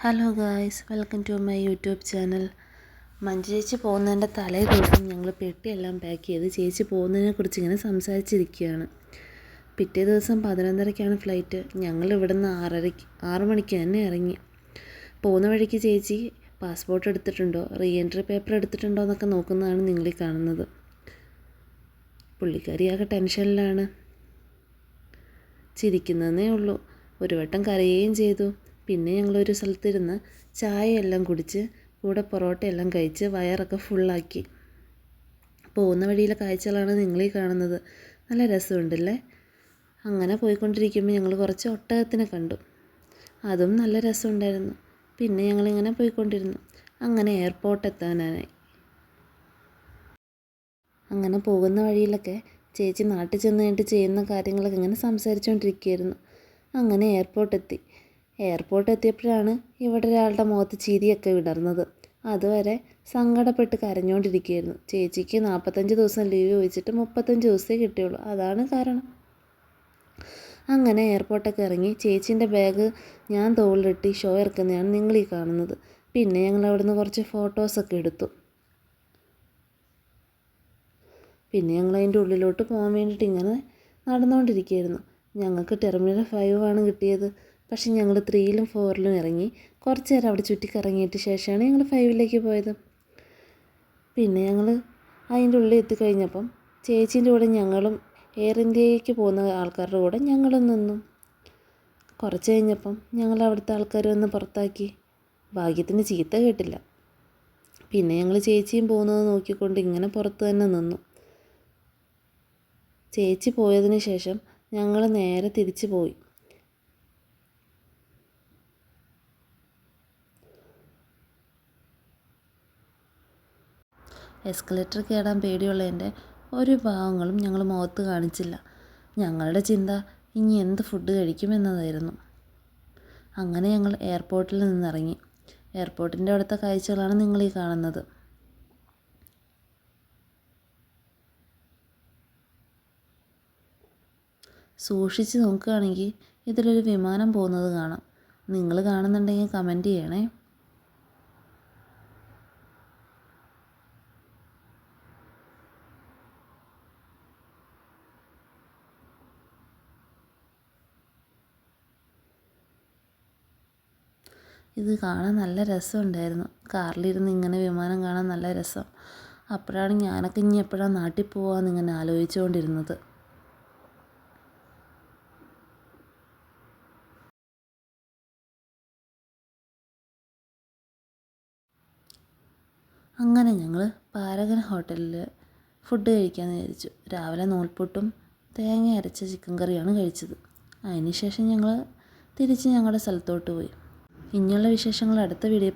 Hello guys, welcome to my YouTube channel. Manju ചേച്ചി പോകുന്നതിൻ്റെ തലേ ദിവസം ഞങ്ങൾ പെട്ടിയെല്ലാം പാക്ക് ചെയ്ത് ചേച്ചി പോകുന്നതിനെക്കുറിച്ച് ഇങ്ങനെ സംസാരിച്ചിരിക്കുകയാണ്. പിറ്റേ ദിവസം 11:30-ക്കാണ് ഫ്ലൈറ്റ്. ഞങ്ങൾ ഇവിടുന്ന് 6 മണിക്ക് തന്നെ ഇറങ്ങി. പോകുന്ന വഴിക്ക് ചേച്ചി പാസ്പോർട്ട് എടുത്തിട്ടുണ്ടോ, റീ എൻട്രി പേപ്പർ എടുത്തിട്ടുണ്ടോ എന്നൊക്കെ നോക്കുന്നതാണ് നിങ്ങളീ കാണുന്നത്. പുള്ളിക്കാരിയാകെ ടെൻഷനിലാണ്. ചിരിക്കുന്നതേ ഉള്ളൂ. ഒരു വട്ടം കരയുകയും ചെയ്തു. പിന്നെ ഞങ്ങളൊരു സ്ഥലത്തിരുന്ന് ചായയെല്ലാം കുടിച്ച് കൂടെ പൊറോട്ടയെല്ലാം കഴിച്ച് വയറൊക്കെ ഫുള്ളാക്കി. പോകുന്ന വഴിയിലെ കാഴ്ചകളാണ് നിങ്ങളീ കാണുന്നത്. നല്ല രസമുണ്ടല്ലേ. അങ്ങനെ പോയിക്കൊണ്ടിരിക്കുമ്പോൾ ഞങ്ങൾ കുറച്ച് ഒട്ടകത്തിനെ കണ്ടു. അതും നല്ല രസമുണ്ടായിരുന്നു. പിന്നെ ഞങ്ങളിങ്ങനെ പോയിക്കൊണ്ടിരുന്നു. അങ്ങനെ എയർപോർട്ട് എത്താനായി. അങ്ങനെ പോകുന്ന വഴിയിലൊക്കെ ചേച്ചി നാട്ടിൽ ചെന്ന് കഴിഞ്ഞിട്ട് ചെയ്യുന്ന കാര്യങ്ങളൊക്കെ ഇങ്ങനെ സംസാരിച്ചുകൊണ്ടിരിക്കുകയായിരുന്നു. അങ്ങനെ എയർപോർട്ട് എത്തിയപ്പോഴാണ് ഇവിടെ ഒരാളുടെ മുഖത്ത് ചിരിയൊക്കെ വിടർന്നത്. അതുവരെ സങ്കടപ്പെട്ട് കരഞ്ഞുകൊണ്ടിരിക്കുകയായിരുന്നു. ചേച്ചിക്ക് 45 ദിവസം ലീവ് ചോദിച്ചിട്ട് 35 ദിവസമേ കിട്ടിയുള്ളൂ. അതാണ് കാരണം. അങ്ങനെ എയർപോർട്ടൊക്കെ ഇറങ്ങി ചേച്ചീൻ്റെ ബാഗ് ഞാൻ തോളിലിട്ട് ഷോ ഇറക്കുന്നതാണ് നിങ്ങളീ കാണുന്നത്. പിന്നെ ഞങ്ങൾ അവിടുന്ന് കുറച്ച് ഫോട്ടോസൊക്കെ എടുത്തു. പിന്നെ ഞങ്ങൾ അതിൻ്റെ ഉള്ളിലോട്ട് പോകാൻ വേണ്ടിയിട്ട് ഇങ്ങനെ നടന്നുകൊണ്ടിരിക്കുകയായിരുന്നു. ഞങ്ങൾക്ക് ടെർമിനൽ 5 ആണ് കിട്ടിയത്. പക്ഷെ ഞങ്ങൾ 3-ലും 4-ലും ഇറങ്ങി കുറച്ച് നേരം അവിടെ ചുറ്റിക്കറങ്ങിയിട്ട് ശേഷമാണ് ഞങ്ങൾ 5-ലേക്ക് പോയത്. പിന്നെ ഞങ്ങൾ അതിൻ്റെ ഉള്ളിൽ എത്തിക്കഴിഞ്ഞപ്പം ചേച്ചീൻ്റെ കൂടെ ഞങ്ങളും എയർ ഇന്ത്യയ്ക്ക് പോകുന്ന ആൾക്കാരുടെ കൂടെ ഞങ്ങളും നിന്നു. കുറച്ച് കഴിഞ്ഞപ്പം ഞങ്ങൾ അവിടുത്തെ ആൾക്കാർ വന്ന് പുറത്താക്കി. ഭാഗ്യത്തിന് ചീത്ത കേട്ടില്ല. പിന്നെ ഞങ്ങൾ ചേച്ചിയും പോകുന്നത് നോക്കിക്കൊണ്ട് ഇങ്ങനെ പുറത്ത് തന്നെ നിന്നു. ചേച്ചി പോയതിന് ശേഷം ഞങ്ങൾ നേരെ തിരിച്ചു പോയി. എസ്കലേറ്റർ കയറാൻ പേടിയുള്ളതിൻ്റെ ഒരു ഭാവങ്ങളും ഞങ്ങൾ മുഖത്ത് കാണിച്ചില്ല. ഞങ്ങളുടെ ചിന്ത ഇനി എന്ത് ഫുഡ് കഴിക്കുമെന്നതായിരുന്നു. അങ്ങനെ ഞങ്ങൾ എയർപോർട്ടിൽ നിന്നിറങ്ങി. എയർപോർട്ടിൻ്റെ അടുത്ത കാഴ്ചകളാണ് നിങ്ങളീ കാണുന്നത്. സൂക്ഷിച്ച് നോക്കുകയാണെങ്കിൽ ഇതിലൊരു വിമാനം പോകുന്നത് കാണാം. നിങ്ങൾ കാണുന്നുണ്ടെങ്കിൽ കമൻറ്റ് ചെയ്യണേ. ഇത് കാണാൻ നല്ല രസമുണ്ടായിരുന്നു. കാറിലിരുന്ന് ഇങ്ങനെ വിമാനം കാണാൻ നല്ല രസം. അപ്പോഴാണ് ഞാനൊക്കെ ഇനി എപ്പോഴാണ് നാട്ടിൽ പോകാമെന്ന് ഇങ്ങനെ ആലോചിച്ചുകൊണ്ടിരുന്നത്. അങ്ങനെ ഞങ്ങൾ പാരഗൺ ഹോട്ടലിൽ ഫുഡ് കഴിക്കാമെന്ന് വിചാരിച്ചു. രാവിലെ നൂൽപുട്ടും തേങ്ങ അരച്ച ചിക്കൻ കറിയാണ് കഴിച്ചത്. അതിനുശേഷം ഞങ്ങൾ തിരിച്ച് ഞങ്ങളുടെ സ്ഥലത്തോട്ട് പോയി. ഇനിയുള്ള വിശേഷങ്ങൾ അടുത്ത വീഡിയോ